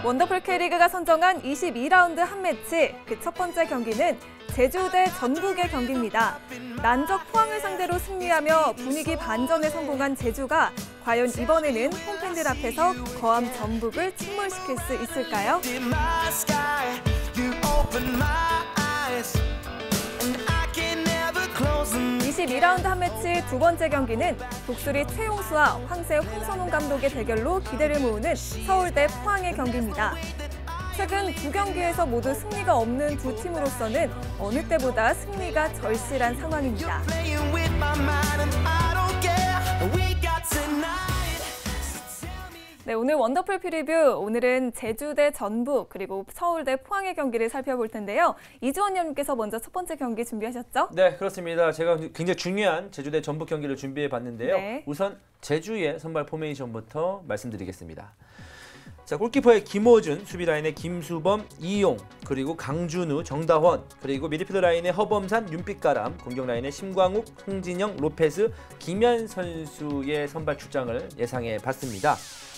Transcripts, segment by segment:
원더풀 K리그가 선정한 22라운드 한 매치, 그 첫 번째 경기는 제주 대 전북의 경기입니다. 난적 포항을 상대로 승리하며 분위기 반전에 성공한 제주가 과연 이번에는 홈팬들 앞에서 거함 전북을 침몰시킬 수 있을까요? 22라운드 한 매치 두 번째 경기는 독수리 최용수와 황새 홍선홍 감독의 대결로 기대를 모으는 서울대 포항의 경기입니다. 최근 두 경기에서 모두 승리가 없는 두 팀으로서는 어느 때보다 승리가 절실한 상황입니다. 네, 오늘 원더풀 프리뷰, 오늘은 제주 대 전북 그리고 서울 대 포항의 경기를 살펴볼 텐데요. 이주원 위원님께서 먼저 첫 번째 경기 준비하셨죠? 네, 그렇습니다. 제가 굉장히 중요한 제주 대 전북 경기를 준비해 봤는데요. 네. 우선 제주의 선발 포메이션부터 말씀드리겠습니다. 자, 골키퍼의 김호준, 수비 라인의 김수범, 이용, 그리고 강준우, 정다원, 그리고 미드필더 라인의 허범산, 윤빛가람, 공격 라인의 심광욱, 홍진영, 로페스, 김현 선수의 선발 출장을 예상해 봤습니다.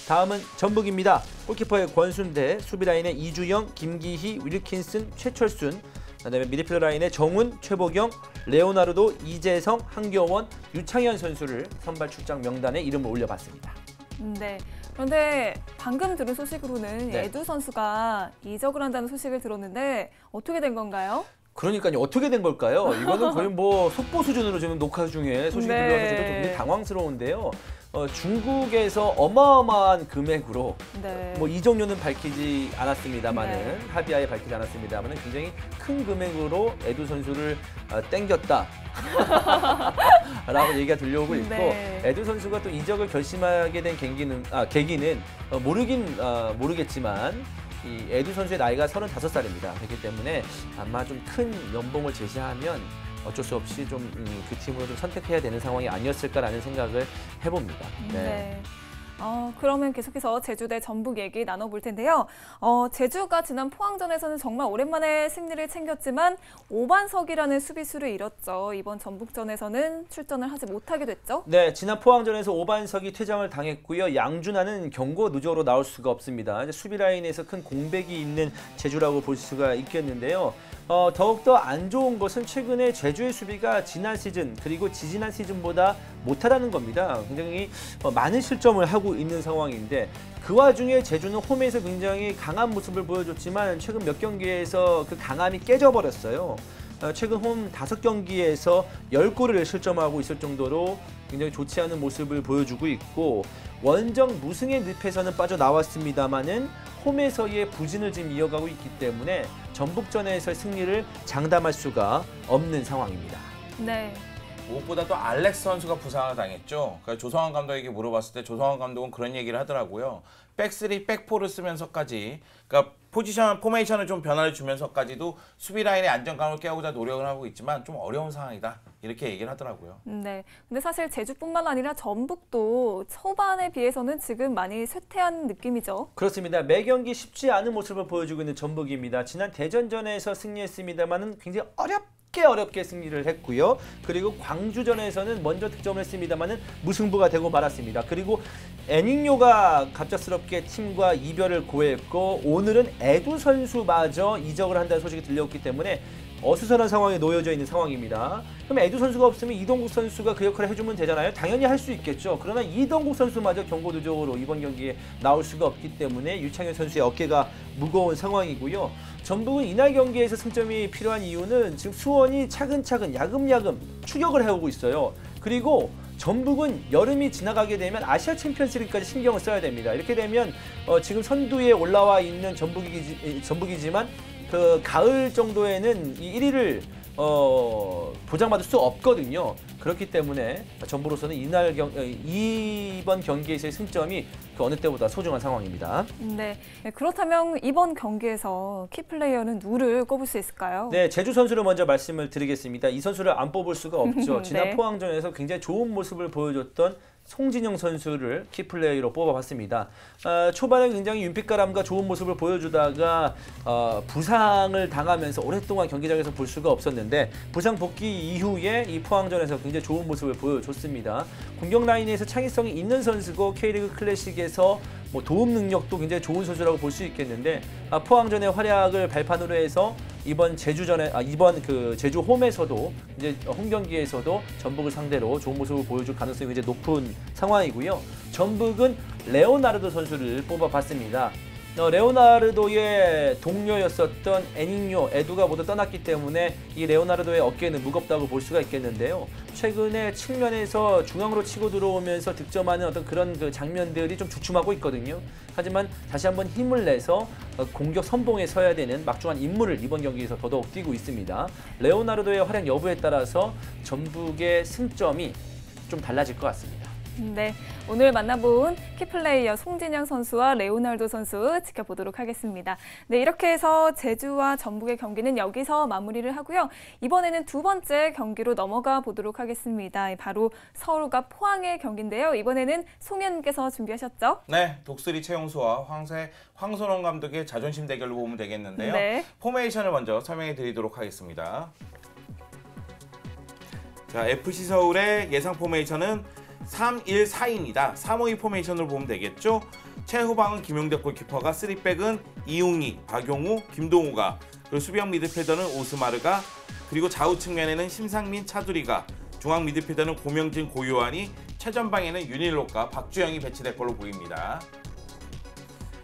다음은 전북입니다. 골키퍼의 권순대, 수비 라인의 이주영, 김기희, 윌킨슨, 최철순, 그다음에 미드필더 라인의 정훈, 최보경, 레오나르도, 이재성, 한겨원, 유창현 선수를 선발 출장 명단에 이름을 올려봤습니다. 네. 그런데 방금 들은 소식으로는 네. 에두 선수가 이적을 한다는 소식을 들었는데 어떻게 된 건가요? 그러니까요. 어떻게 된 걸까요? 이거는 거의 뭐 속보 수준으로 지금 녹화 중에 소식이 네. 들려서 저도 굉장히 당황스러운데요. 중국에서 어마어마한 금액으로 네. 뭐 이적료는 밝히지 않았습니다만은 네. 합의하에 밝히지 않았습니다만은 굉장히 큰 금액으로 에두 선수를 땡겼다. 라고 얘기가 들려오고 있고 네. 에두 선수가 또 이적을 결심하게 된 계기는 모르겠지만 이 에두 선수의 나이가 35살입니다. 그렇기 때문에 아마 좀 큰 연봉을 제시하면 어쩔 수 없이 좀 그 팀으로 좀 선택해야 되는 상황이 아니었을까라는 생각을 해봅니다. 네. 그러면 계속해서 제주 대 전북 얘기 나눠볼 텐데요. 제주가 지난 포항전에서는 정말 오랜만에 승리를 챙겼지만 5반석이라는 수비수를 잃었죠. 이번 전북전에서는 출전을 하지 못하게 됐죠. 네, 지난 포항전에서 5반석이 퇴장을 당했고요. 양준하는 경고 누적으로 나올 수가 없습니다. 이제 수비 라인에서 큰 공백이 있는 제주라고 볼 수가 있겠는데요. 더욱더 안 좋은 것은 최근에 제주의 수비가 지난 시즌 그리고 지지난 시즌보다 못하다는 겁니다. 굉장히 많은 실점을 하고 있는 상황인데 그 와중에 제주는 홈에서 굉장히 강한 모습을 보여줬지만 최근 몇 경기에서 그 강함이 깨져버렸어요. 최근 홈 5경기에서 10골을 실점하고 있을 정도로 굉장히 좋지 않은 모습을 보여주고 있고 원정 무승의 늪에서는 빠져나왔습니다만은 홈에서의 부진을 지금 이어가고 있기 때문에 전북전에서의 승리를 장담할 수가 없는 상황입니다. 네. 무엇보다 또 알렉스 선수가 부상을 당했죠. 그러니까 조성환 감독에게 물어봤을 때 조성환 감독은 그런 얘기를 하더라고요. 백쓰리, 백포를 쓰면서까지 그러니까 포메이션을 좀 변화를 주면서까지도 수비 라인의 안정감을 깨우고자 노력을 하고 있지만 좀 어려운 상황이다. 이렇게 얘기를 하더라고요. 네. 근데 사실 제주뿐만 아니라 전북도 초반에 비해서는 지금 많이 쇠퇴한 느낌이죠. 그렇습니다. 매 경기 쉽지 않은 모습을 보여주고 있는 전북입니다. 지난 대전전에서 승리했습니다만은 굉장히 어렵게 승리를 했고요. 그리고 광주전에서는 먼저 득점을 했습니다만은 무승부가 되고 말았습니다. 그리고 애닝요가 갑작스럽게 팀과 이별을 고했고 오늘은 에두 선수마저 이적을 한다는 소식이 들려왔기 때문에 어수선한 상황에 놓여져 있는 상황입니다. 그럼 에두 선수가 없으면 이동국 선수가 그 역할을 해주면 되잖아요. 당연히 할 수 있겠죠. 그러나 이동국 선수마저 경고 누적으로 이번 경기에 나올 수가 없기 때문에 유창현 선수의 어깨가 무거운 상황이고요. 전북은 이날 경기에서 승점이 필요한 이유는 지금 수원이 차근차근 야금야금 추격을 해오고 있어요. 그리고 전북은 여름이 지나가게 되면 아시아 챔피언스리그까지 신경을 써야 됩니다. 이렇게 되면 지금 선두에 올라와 있는 전북이지만 그 가을 정도에는 이 1위를 보장받을 수 없거든요. 그렇기 때문에 전북으로서는 이번 경기에서의 승점이 그 어느 때보다 소중한 상황입니다. 네. 그렇다면 이번 경기에서 키플레이어는 누구를 꼽을 수 있을까요? 네, 제주 선수를 먼저 말씀을 드리겠습니다. 이 선수를 안 뽑을 수가 없죠. 지난 네. 포항전에서 굉장히 좋은 모습을 보여줬던 송진영 선수를 키플레이로 뽑아봤습니다. 초반에 굉장히 윤빛가람과 좋은 모습을 보여주다가 부상을 당하면서 오랫동안 경기장에서 볼 수가 없었는데 부상 복귀 이후에 이 포항전에서 굉장히 좋은 모습을 보여줬습니다. 공격 라인에서 창의성이 있는 선수고 K리그 클래식에서 뭐 도움 능력도 굉장히 좋은 선수라고 볼 수 있겠는데 포항전의 활약을 발판으로 해서 이번 제주 홈에서도 이제 홈 경기에서도 전북을 상대로 좋은 모습을 보여줄 가능성이 굉장히 높은 상황이고요. 전북은 레오나르도 선수를 뽑아봤습니다. 레오나르도의 동료였었던 에닝요, 에두가 모두 떠났기 때문에 이 레오나르도의 어깨는 무겁다고 볼 수가 있겠는데요. 최근에 측면에서 중앙으로 치고 들어오면서 득점하는 어떤 그런 그 장면들이 좀 주춤하고 있거든요. 하지만 다시 한번 힘을 내서 공격 선봉에 서야 되는 막중한 임무를 이번 경기에서 더더욱 띄고 있습니다. 레오나르도의 활약 여부에 따라서 전북의 승점이 좀 달라질 것 같습니다. 네, 오늘 만나본 키플레이어 송진영 선수와 레오나르도 선수 지켜보도록 하겠습니다. 네, 이렇게 해서 제주와 전북의 경기는 여기서 마무리를 하고요. 이번에는 두 번째 경기로 넘어가 보도록 하겠습니다. 바로 서울과 포항의 경기인데요. 이번에는 송현께서 준비하셨죠? 네, 독수리 최용수와 황선홍 감독의 자존심 대결로 보면 되겠는데요. 네. 포메이션을 먼저 설명해 드리도록 하겠습니다. 자, FC 서울의 예상 포메이션은 3-1-4입니다. 3-5-2 포메이션으로 보면 되겠죠. 최후방은 김용대 골키퍼가, 3백은 이웅희, 박용우, 김동우가, 그리고 수비형 미드필더는 오스마르가, 그리고 좌우 측면에는 심상민, 차두리가, 중앙 미드필더는 고명진, 고요한이, 최전방에는 윤일록과 박주영이 배치될 걸로 보입니다.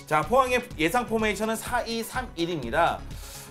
자, 포항의 예상 포메이션은 4-2-3-1입니다.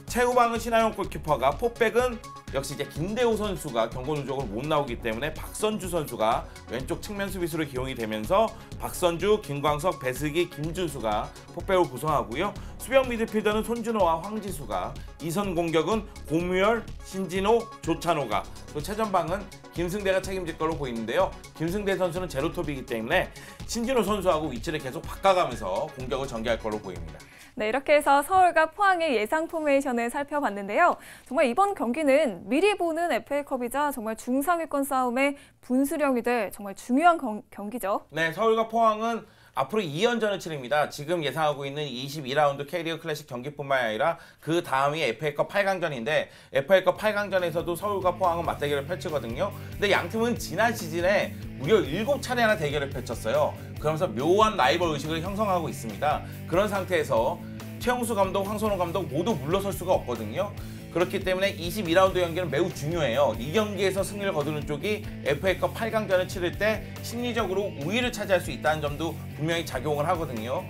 최후방은 신하영 골키퍼가, 포백은 역시 이제 김대호 선수가 경고 누적으로 못 나오기 때문에 박선주 선수가 왼쪽 측면 수비수로 기용이 되면서 박선주, 김광석, 배슬기, 김준수가 포백을 구성하고요. 수비형 미드필더는 손준호와 황지수가, 이선 공격은 고무열, 신진호, 조찬호가, 또 최전방은 김승대가 책임질 걸로 보이는데요. 김승대 선수는 제로톱이기 때문에 신진호 선수하고 위치를 계속 바꿔가면서 공격을 전개할 걸로 보입니다. 네, 이렇게 해서 서울과 포항의 예상 포메이션을 살펴봤는데요. 정말 이번 경기는 미리 보는 FA컵이자 정말 중상위권 싸움의 분수령이 될 정말 중요한 경기죠. 네, 서울과 포항은 앞으로 2연전을 치릅니다. 지금 예상하고 있는 22라운드 K리그 클래식 경기뿐만 아니라 그 다음이 FA컵 8강전인데 FA컵 8강전에서도 서울과 포항은 맞대결을 펼치거든요. 근데 양 팀은 지난 시즌에 무려 7차례나 대결을 펼쳤어요. 그러면서 묘한 라이벌 의식을 형성하고 있습니다. 그런 상태에서 최용수 감독, 황선홍 감독 모두 물러설 수가 없거든요. 그렇기 때문에 22라운드 경기는 매우 중요해요. 이 경기에서 승리를 거두는 쪽이 FA컵 8강전을 치를 때 심리적으로 우위를 차지할 수 있다는 점도 분명히 작용을 하거든요.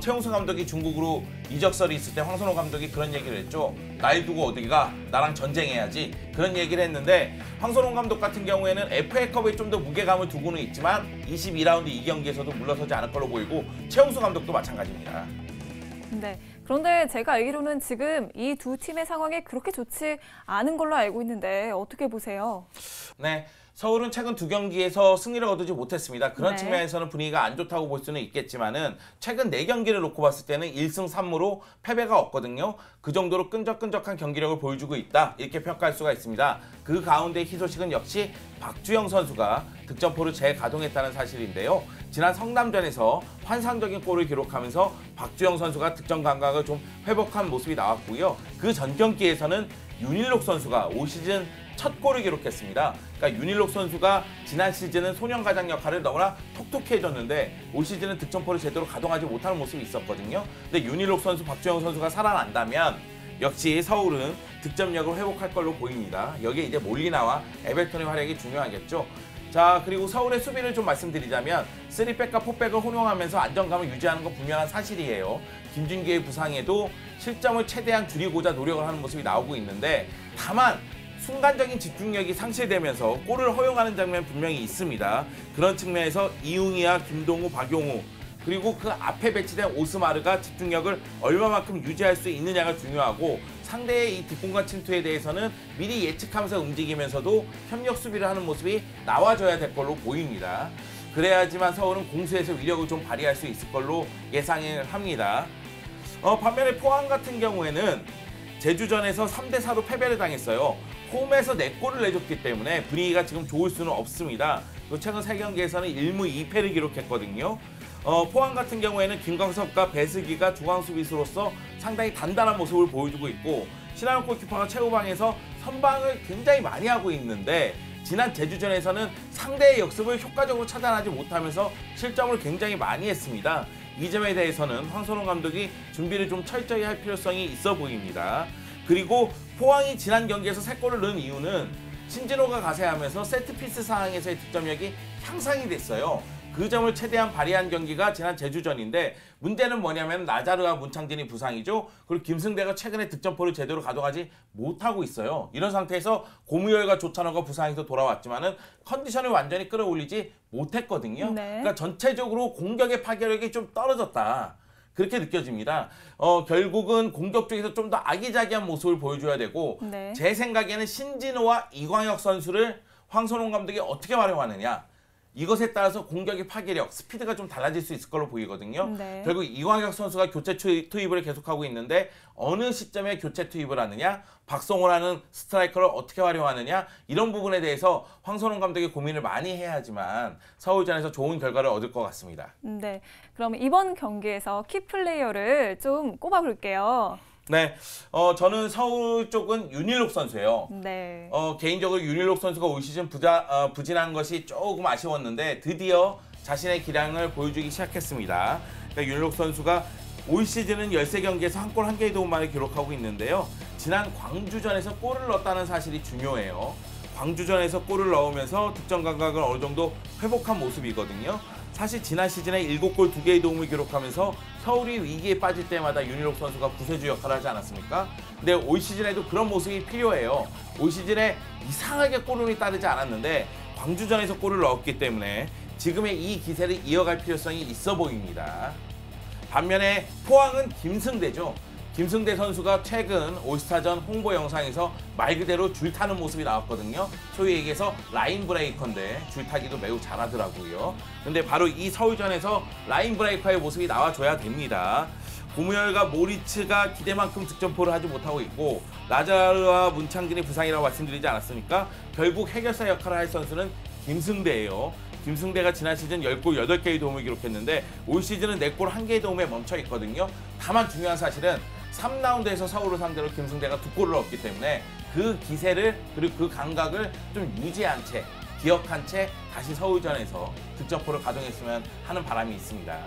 최용수 감독이 중국으로 이적설이 있을 때 황선홍 감독이 그런 얘기를 했죠. 날 두고 어디 가? 나랑 전쟁해야지. 그런 얘기를 했는데 황선홍 감독 같은 경우에는 FA컵에 좀 더 무게감을 두고는 있지만 22라운드 이 경기에서도 물러서지 않을 걸로 보이고 최용수 감독도 마찬가지입니다. 네. 그런데 제가 알기로는 지금 이 두 팀의 상황이 그렇게 좋지 않은 걸로 알고 있는데 어떻게 보세요? 네. 서울은 최근 두 경기에서 승리를 거두지 못했습니다. 그런 네. 측면에서는 분위기가 안 좋다고 볼 수는 있겠지만은 최근 4경기를 놓고 봤을 때는 1승 3무로 패배가 없거든요. 그 정도로 끈적끈적한 경기력을 보여주고 있다. 이렇게 평가할 수가 있습니다. 그 가운데 희소식은 역시 박주영 선수가 득점포를 재가동했다는 사실인데요. 지난 성남전에서 환상적인 골을 기록하면서 박주영 선수가 득점 감각을 좀 회복한 모습이 나왔고요. 그 전 경기에서는 윤일록 선수가 올 시즌 첫 골을 기록했습니다. 그러니까 윤일록 선수가 지난 시즌은 소년가장 역할을 너무나 톡톡히 해줬는데 올 시즌은 득점포를 제대로 가동하지 못하는 모습이 있었거든요. 근데 윤일록 선수, 박주영 선수가 살아난다면 역시 서울은 득점력을 회복할 걸로 보입니다. 여기에 이제 몰리나와 에벨턴의 활약이 중요하겠죠. 자, 그리고 서울의 수비를 좀 말씀드리자면 3백과 4백을 혼용하면서 안정감을 유지하는 건 분명한 사실이에요. 김준기의 부상에도 실점을 최대한 줄이고자 노력을 하는 모습이 나오고 있는데 다만 순간적인 집중력이 상실되면서 골을 허용하는 장면 분명히 있습니다. 그런 측면에서 이웅희와 김동우, 박용우 그리고 그 앞에 배치된 오스마르가 집중력을 얼마만큼 유지할 수 있느냐가 중요하고 상대의 이 뒷공간 침투에 대해서는 미리 예측하면서 움직이면서도 협력 수비를 하는 모습이 나와줘야 될 걸로 보입니다. 그래야지만 서울은 공수에서 위력을 좀 발휘할 수 있을 걸로 예상을 합니다. 반면에 포항 같은 경우에는 제주전에서 3대4로 패배를 당했어요. 홈에서 4골을 내줬기 때문에 분위기가 지금 좋을 수는 없습니다. 최근 3경기에서는 1무 2패를 기록했거든요. 포항 같은 경우에는 김광석과 배슬기가 중앙 수비수로서 상당히 단단한 모습을 보여주고 있고 신하영 골키퍼가 최후방에서 선방을 굉장히 많이 하고 있는데 지난 제주전에서는 상대의 역습을 효과적으로 차단하지 못하면서 실점을 굉장히 많이 했습니다. 이 점에 대해서는 황선홍 감독이 준비를 좀 철저히 할 필요성이 있어 보입니다. 그리고 포항이 지난 경기에서 3골을 넣은 이유는 신진호가 가세하면서 세트피스 상황에서의 득점력이 향상이 됐어요. 그 점을 최대한 발휘한 경기가 지난 제주전인데 문제는 뭐냐면 나자르와 문창진이 부상이죠. 그리고 김승대가 최근에 득점포를 제대로 가져가지 못하고 있어요. 이런 상태에서 고무열과 조찬호가 부상에서 돌아왔지만은 컨디션을 완전히 끌어올리지 못했거든요. 네. 그러니까 전체적으로 공격의 파괴력이 좀 떨어졌다. 그렇게 느껴집니다. 결국은 공격 쪽에서 좀 더 아기자기한 모습을 보여줘야 되고 네. 제 생각에는 신진호와 이광혁 선수를 황선홍 감독이 어떻게 활용하느냐 이것에 따라서 공격의 파괴력, 스피드가 좀 달라질 수 있을 걸로 보이거든요. 네. 결국 이광혁 선수가 교체 투입을 계속하고 있는데 어느 시점에 교체 투입을 하느냐, 박성호라는 스트라이커를 어떻게 활용하느냐 이런 부분에 대해서 황선홍 감독이 고민을 많이 해야지만 서울전에서 좋은 결과를 얻을 것 같습니다. 네. 그럼 이번 경기에서 키플레이어를 좀 꼽아볼게요. 네, 저는 서울 쪽은 윤일록 선수예요. 네. 개인적으로 윤일록 선수가 올 시즌 부진한 것이 조금 아쉬웠는데 드디어 자신의 기량을 보여주기 시작했습니다. 그러니까 윤일록 선수가 올 시즌은 13경기에서 한 골 1개의 도움만을 기록하고 있는데요. 지난 광주전에서 골을 넣었다는 사실이 중요해요. 광주전에서 골을 넣으면서 득점 감각을 어느 정도 회복한 모습이거든요. 사실 지난 시즌에 7골 2개의 도움을 기록하면서 서울이 위기에 빠질 때마다 윤일록 선수가 구세주 역할을 하지 않았습니까? 근데 올 시즌에도 그런 모습이 필요해요. 올 시즌에 이상하게 골운이 따르지 않았는데 광주전에서 골을 넣었기 때문에 지금의 이 기세를 이어갈 필요성이 있어 보입니다. 반면에 포항은 김승대죠. 김승대 선수가 최근 올스타전 홍보 영상에서 말 그대로 줄타는 모습이 나왔거든요. 소위 얘기해서 라인 브레이커인데 줄타기도 매우 잘하더라고요. 근데 바로 이 서울전에서 라인 브레이커의 모습이 나와줘야 됩니다. 고무열과 모리츠가 기대만큼 득점포를 하지 못하고 있고 나자르와 문창진이 부상이라고 말씀드리지 않았습니까? 결국 해결사 역할을 할 선수는 김승대예요. 김승대가 지난 시즌 10골 8개의 도움을 기록했는데 올 시즌은 4골 1개의 도움에 멈춰 있거든요. 다만 중요한 사실은 3라운드에서 서울을 상대로 김승대가 2골을 넣었기 때문에 그 기세를 그리고 그 감각을 좀 유지한 채, 기억한 채 다시 서울전에서 득점포를 가동했으면 하는 바람이 있습니다.